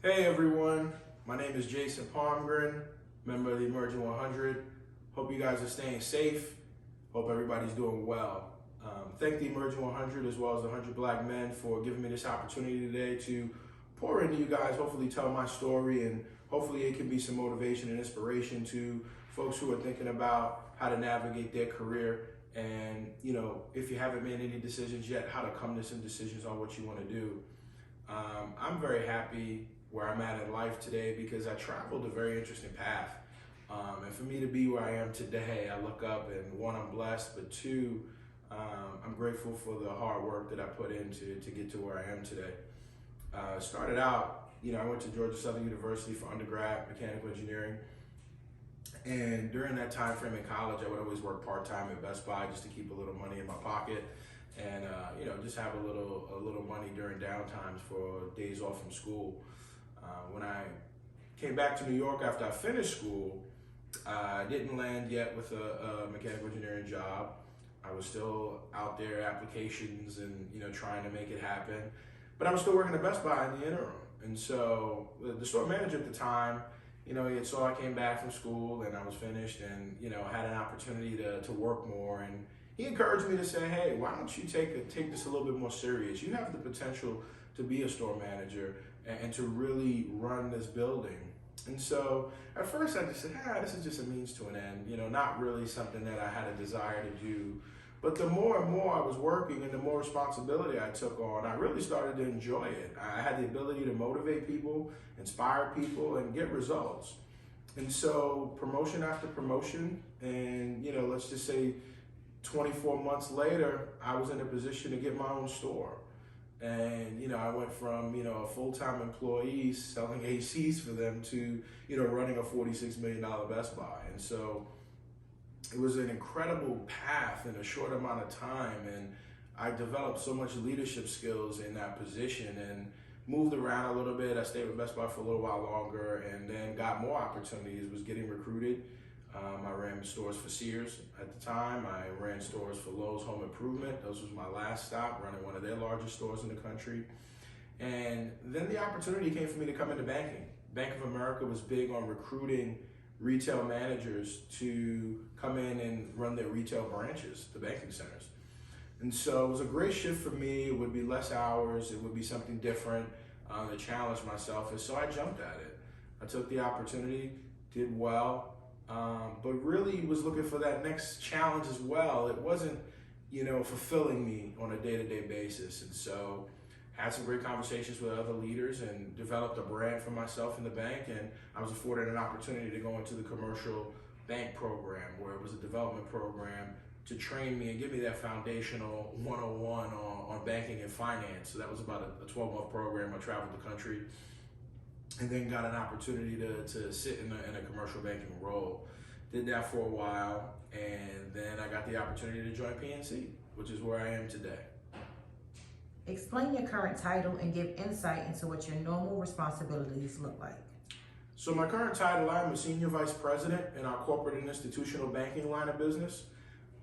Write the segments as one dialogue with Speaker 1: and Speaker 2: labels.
Speaker 1: Hey everyone, my name is Jason Palmgren, member of the Emerging 100. Hope you guys are staying safe. Hope everybody's doing well. Thank the Emerging 100 as well as the 100 Black Men for giving me this opportunity today to pour into you guys, hopefully tell my story, and hopefully it can be some motivation and inspiration to folks who are thinking about how to navigate their career and, if you haven't made any decisions yet, how to come to some decisions on what you want to do. I'm very happy where I'm at in life today because I traveled a very interesting path. And for me to be where I am today, I look up and one, I'm blessed, but two, I'm grateful for the hard work that I put in to get to where I am today. Started out, I went to Georgia Southern University for undergrad, mechanical engineering. And during that time frame in college, I would always work part-time at Best Buy just to keep a little money in my pocket and, just have a little money during downtimes for days off from school. When I came back to New York after I finished school, I didn't land yet with a mechanical engineering job. I was still out there, applications and, trying to make it happen. But I was still working at Best Buy in the interim. And so the store manager at the time, he saw I came back from school and I was finished and, had an opportunity to work more. And he encouraged me to say, hey, why don't you take this a little bit more serious? You have the potential to be a store manager and to really run this building. And so at first I just said, this is just a means to an end, not really something that I had a desire to do. But the more and more I was working and the more responsibility I took on, I really started to enjoy it. I had the ability to motivate people, inspire people, and get results. And so promotion after promotion, and let's just say 24 months later, I was in a position to get my own store. And, I went from, a full-time employee selling ACs for them to, running a $46 million Best Buy. And so it was an incredible path in a short amount of time. And I developed so much leadership skills in that position and moved around a little bit. I stayed with Best Buy for a little while longer and then got more opportunities, was getting recruited. I ran stores for Sears at the time. I ran stores for Lowe's Home Improvement. Those was my last stop, running one of their largest stores in the country. And then the opportunity came for me to come into banking. Bank of America was big on recruiting retail managers to come in and run their retail branches, the banking centers. And so it was a great shift for me. It would be less hours. It would be something different to challenge myself. And so I jumped at it. I took the opportunity, did well. But really was looking for that next challenge as well. It wasn't, fulfilling me on a day-to-day basis. And so had some great conversations with other leaders and developed a brand for myself in the bank. And I was afforded an opportunity to go into the commercial bank program, where it was a development program to train me and give me that foundational 101 on banking and finance. So that was about a 12-month program. I traveled the country and then got an opportunity to sit in a commercial banking role. Did that for a while, and then I got the opportunity to join PNC, which is where I am today.
Speaker 2: Explain your current title and give insight into what your normal responsibilities look like.
Speaker 1: So my current title, I'm a Senior Vice President in our Corporate and Institutional Banking line of business.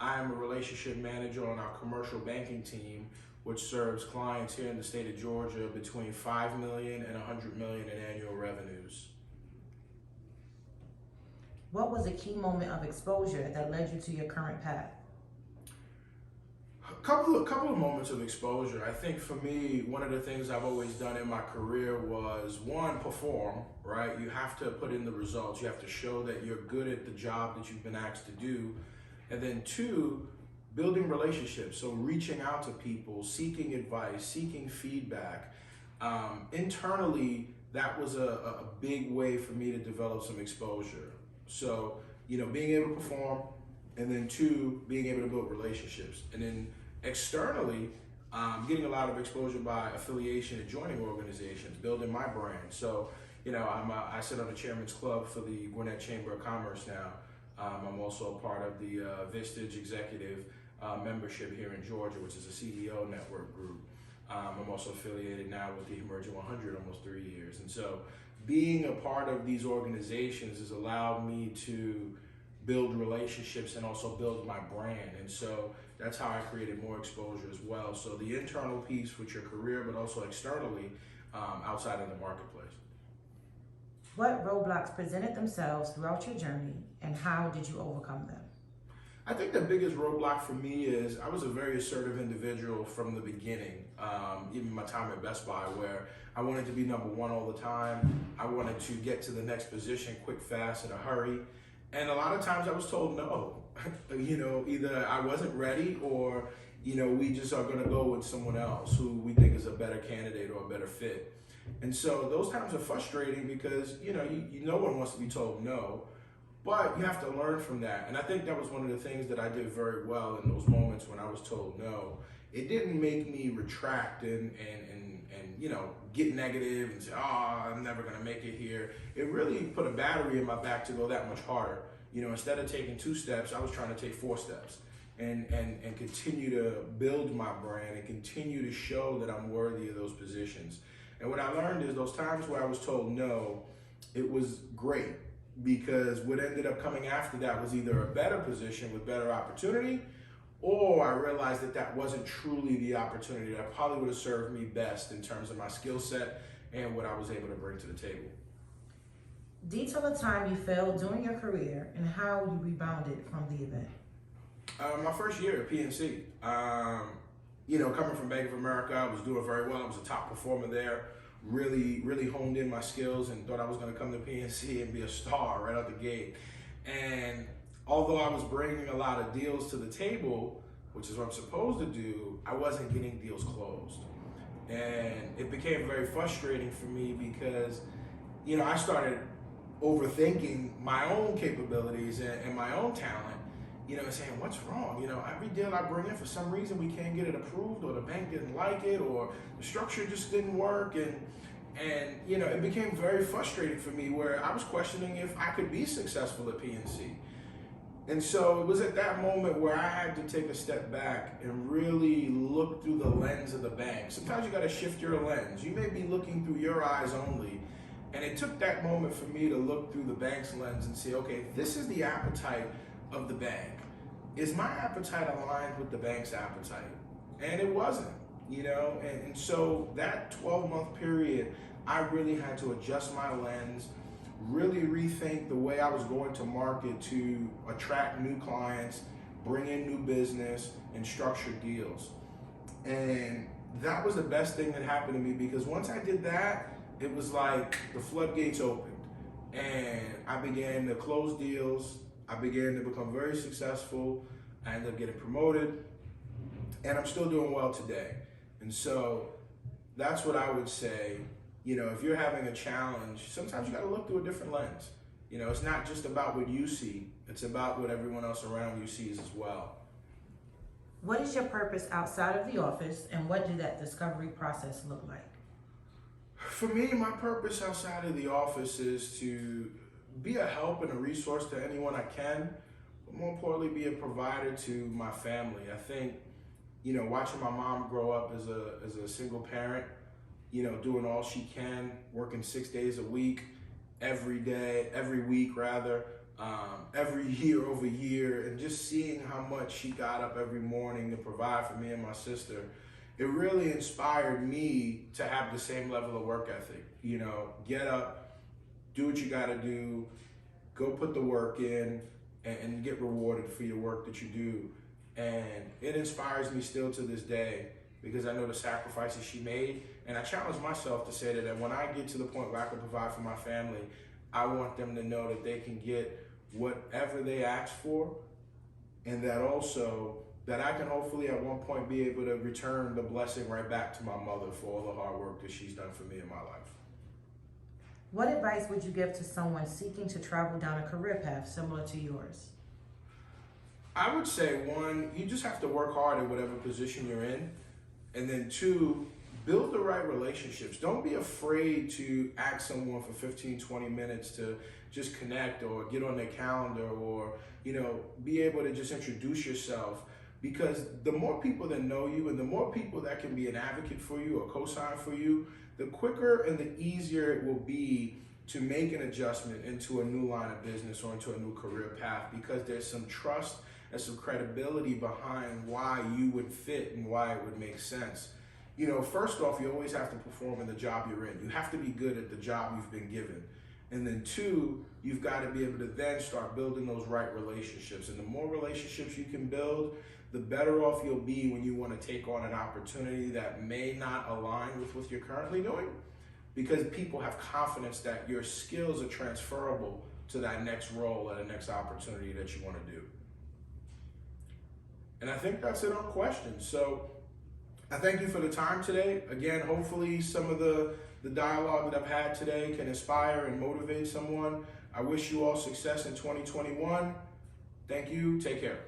Speaker 1: I am a Relationship Manager on our Commercial Banking team, which serves clients here in the state of Georgia between $5 million and $100 million in annual revenues.
Speaker 2: What was a key moment of exposure that led you to your current path?
Speaker 1: A couple of moments of exposure. I think for me, one of the things I've always done in my career was, one, perform, right? You have to put in the results. You have to show that you're good at the job that you've been asked to do. And then two, building relationships, so reaching out to people, seeking advice, seeking feedback. Internally, that was a big way for me to develop some exposure. So, being able to perform, and then two, being able to build relationships. And then externally, getting a lot of exposure by affiliation and joining organizations, building my brand. So, I sit on the Chairman's Club for the Gwinnett Chamber of Commerce now. I'm also a part of the Vistage Executive membership here in Georgia, which is a CEO network group. I'm also affiliated now with the Emerging 100 almost 3 years. And so being a part of these organizations has allowed me to build relationships and also build my brand. And so that's how I created more exposure as well. So the internal piece with your career, but also externally outside of the marketplace.
Speaker 2: What roadblocks presented themselves throughout your journey, and how did you overcome them?
Speaker 1: I think the biggest roadblock for me is I was a very assertive individual from the beginning, even my time at Best Buy, where I wanted to be number one all the time. I wanted to get to the next position quick, fast, in a hurry. And a lot of times I was told no. Either I wasn't ready or, we just are going to go with someone else who we think is a better candidate or a better fit. And so those times are frustrating because, no one wants to be told no. But you have to learn from that. And I think that was one of the things that I did very well in those moments when I was told no. It didn't make me retract and get negative and say, oh, I'm never going to make it here. It really put a battery in my back to go that much harder. Instead of taking 2 steps, I was trying to take 4 steps and continue to build my brand and continue to show that I'm worthy of those positions. And what I learned is those times where I was told no, it was great. Because what ended up coming after that was either a better position with better opportunity, or I realized that that wasn't truly the opportunity that probably would have served me best in terms of my skill set and what I was able to bring to the table.
Speaker 2: Detail a time you failed during your career and how you rebounded from the event.
Speaker 1: My first year at PNC, coming from Bank of America, I was doing very well. I was a top performer there. Really honed in my skills and thought I was going to come to PNC and be a star right out the gate. And although I was bringing a lot of deals to the table, which is what I'm supposed to do, I wasn't getting deals closed. And it became very frustrating for me because, I started overthinking my own capabilities and my own talent, saying, what's wrong? Every deal I bring in, for some reason, we can't get it approved, or the bank didn't like it, or the structure just didn't work. And it became very frustrating for me where I was questioning if I could be successful at PNC. And so it was at that moment where I had to take a step back and really look through the lens of the bank. Sometimes you got to shift your lens. You may be looking through your eyes only. And it took that moment for me to look through the bank's lens and say, okay, this is the appetite of the bank. Is my appetite aligned with the bank's appetite? And it wasn't, and so that 12-month period, I really had to adjust my lens, really rethink the way I was going to market to attract new clients, bring in new business, and structure deals. And that was the best thing that happened to me, because once I did that, it was like the floodgates opened and I began to close deals. I began to become very successful. I ended up getting promoted, and I'm still doing well today. And so that's what I would say. If you're having a challenge, sometimes you got to look through a different lens. It's not just about what you see, it's about what everyone else around you sees as well.
Speaker 2: What is your purpose outside of the office, and what did that discovery process look like?
Speaker 1: For me, my purpose outside of the office is to be a help and a resource to anyone I can, but more importantly, be a provider to my family. I think, watching my mom grow up as a single parent, doing all she can, working 6 days a week, every week, every year over year, and just seeing how much she got up every morning to provide for me and my sister, it really inspired me to have the same level of work ethic. Get up, do what you gotta do, go put the work in, and get rewarded for your work that you do. And it inspires me still to this day, because I know the sacrifices she made. And I challenge myself to say that when I get to the point where I can provide for my family, I want them to know that they can get whatever they ask for, and that also that I can hopefully at one point be able to return the blessing right back to my mother for all the hard work that she's done for me in my life.
Speaker 2: What advice would you give to someone seeking to travel down a career path similar to yours?
Speaker 1: I would say, 1, you just have to work hard at whatever position you're in. And then 2, build the right relationships. Don't be afraid to ask someone for 15, 20 minutes to just connect or get on their calendar, or, be able to just introduce yourself. Because the more people that know you and the more people that can be an advocate for you or co-sign for you, the quicker and the easier it will be to make an adjustment into a new line of business or into a new career path, because there's some trust and some credibility behind why you would fit and why it would make sense. First off, you always have to perform in the job you're in. You have to be good at the job you've been given. And then two, you've got to be able to then start building those right relationships. And the more relationships you can build, the better off you'll be when you want to take on an opportunity that may not align with what you're currently doing, because people have confidence that your skills are transferable to that next role or the next opportunity that you want to do. And I think that's it on questions. So I thank you for the time today. Again, hopefully some of the dialogue that I've had today can inspire and motivate someone. I wish you all success in 2021. Thank you. Take care.